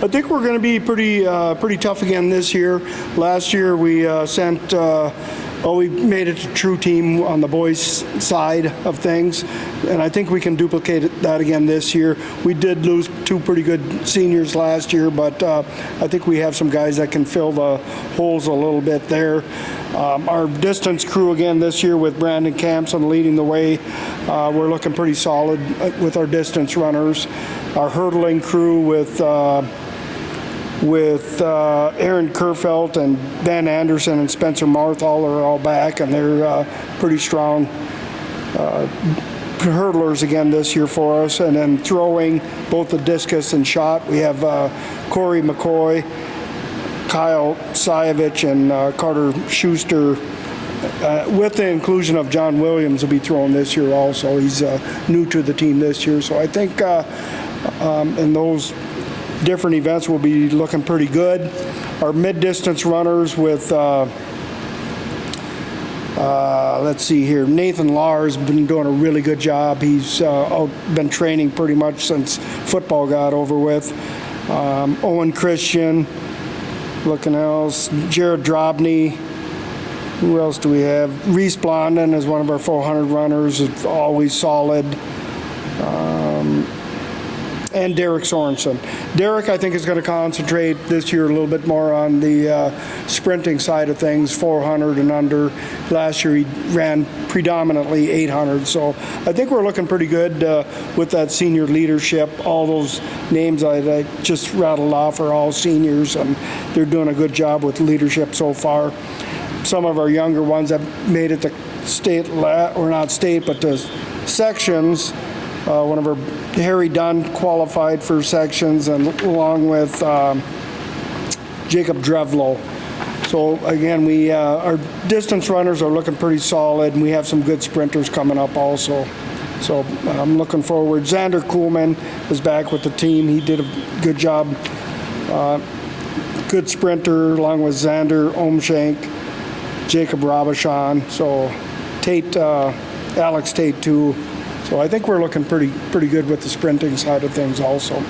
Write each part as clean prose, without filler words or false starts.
I think we're going to be pretty tough again this year. Last year we we made it to true team on the boys' side of things, and I think we can duplicate that again this year. We did lose two pretty good seniors last year, but I think we have some guys that can fill the holes a little bit there. Our distance crew again this year with Brandon Campson leading the way. We're looking pretty solid with our distance runners. Our hurdling crew with Aaron Kerfelt and Ben Anderson and Spencer Marthal are all back, and they're pretty strong hurdlers again this year for us. And then throwing, both the discus and shot, we have Corey McCoy, Kyle Sayevich, and Carter Schuster. With the inclusion of John Williams will be thrown this year also. He's new to the team this year. So I think in those different events will be looking pretty good. Our mid-distance runners with, let's see here, Nathan Lahr has been doing a really good job. He's been training pretty much since football got over with. Owen Christian, looking else, Jared Drobny. Who else do we have? Reese Blondin is one of our 400 runners, is always solid. And Derek Sorensen. Derek, I think, is going to concentrate this year a little bit more on the sprinting side of things, 400 and under. Last year he ran predominantly 800, so I think we're looking pretty good with that senior leadership. All those names I just rattled off are all seniors, and they're doing a good job with leadership so far. Some of our younger ones have made it to state, or not state, but to sections. One of our Harry Dunn qualified for sections, and along with Jacob Drevlo. So again, our distance runners are looking pretty solid, and we have some good sprinters coming up also. So I'm looking forward. Xander Kuhlman is back with the team. He did a good job. Good sprinter, along with Xander Omshank, Jacob Robichon. So Alex Tate too. So I think we're looking pretty good with the sprinting side of things also.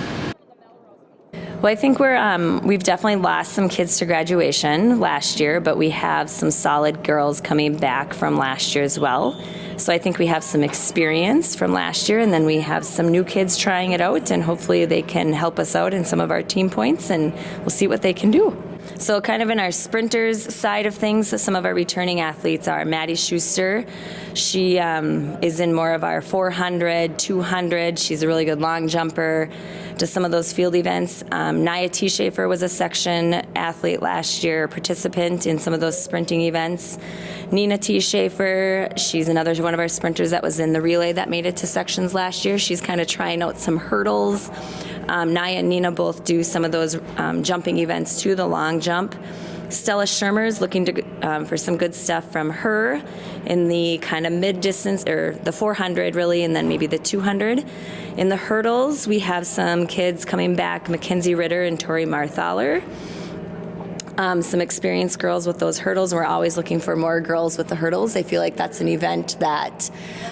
Well, I think we've definitely lost some kids to graduation last year, but we have some solid girls coming back from last year as well. So I think we have some experience from last year, and then we have some new kids trying it out, and hopefully they can help us out in some of our team points, and we'll see what they can do. So kind of in our sprinters side of things, some of our returning athletes are Maddie Schuster. She is in more of our 400, 200. She's a really good long jumper. Does some of those field events. Naya T. Schaefer was a section athlete last year, participant in some of those sprinting events. Nina T. Schaefer, she's another one of our sprinters that was in the relay that made it to sections last year. She's kind of trying out some hurdles. Naya and Nina both do some of those jumping events too, the long jump. Stella Shermer's looking for some good stuff from her in the kind of mid-distance, or the 400 really, and then maybe the 200. In the hurdles, we have some kids coming back, Mackenzie Ritter and Tori Marthaler. Some experienced girls with those hurdles. We're always looking for more girls with the hurdles. I feel like that's an event that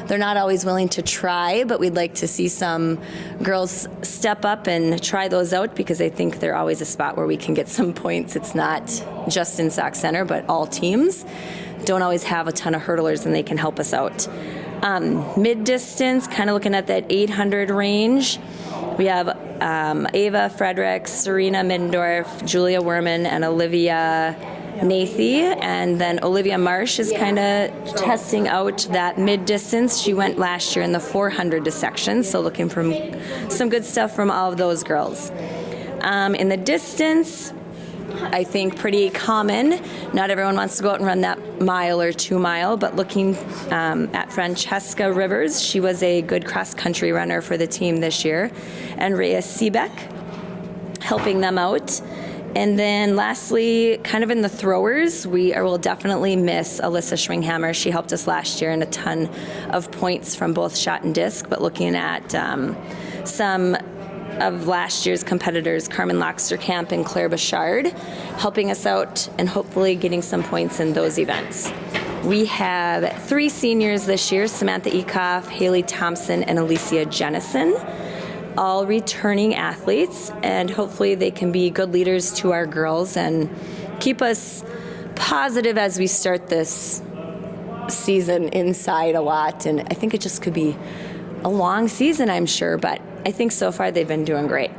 they're not always willing to try, but we'd like to see some girls step up and try those out, because I think they're always a spot where we can get some points. It's not just in Sauk Centre, but all teams don't always have a ton of hurdlers, and they can help us out. Mid-distance, kind of looking at that 800 range. We have Ava Fredericks, Serena Middendorf, Julia Werman, and Olivia Nathy. And then Olivia Marsh is kind of testing out that mid-distance. She went last year in the 400 to sections, so looking for some good stuff from all of those girls. In the distance, I think pretty common. Not everyone wants to go out and run that mile or 2 mile, but looking at Francesca Rivers, she was a good cross-country runner for the team this year, and Rhea Seebeck, helping them out. And then lastly, kind of in the throwers, we will definitely miss Alyssa Schwinghammer. She helped us last year in a ton of points from both shot and disc, but looking at some of last year's competitors, Carmen Loxterkamp and Claire Bouchard, helping us out and hopefully getting some points in those events. We have 3 seniors this year, Samantha Ekoff, Haley Thompson, and Alicia Jennison. all returning athletes, and hopefully they can be good leaders to our girls and keep us positive as we start this season inside a lot. And I think it just could be a long season, I'm sure, but I think so far they've been doing great.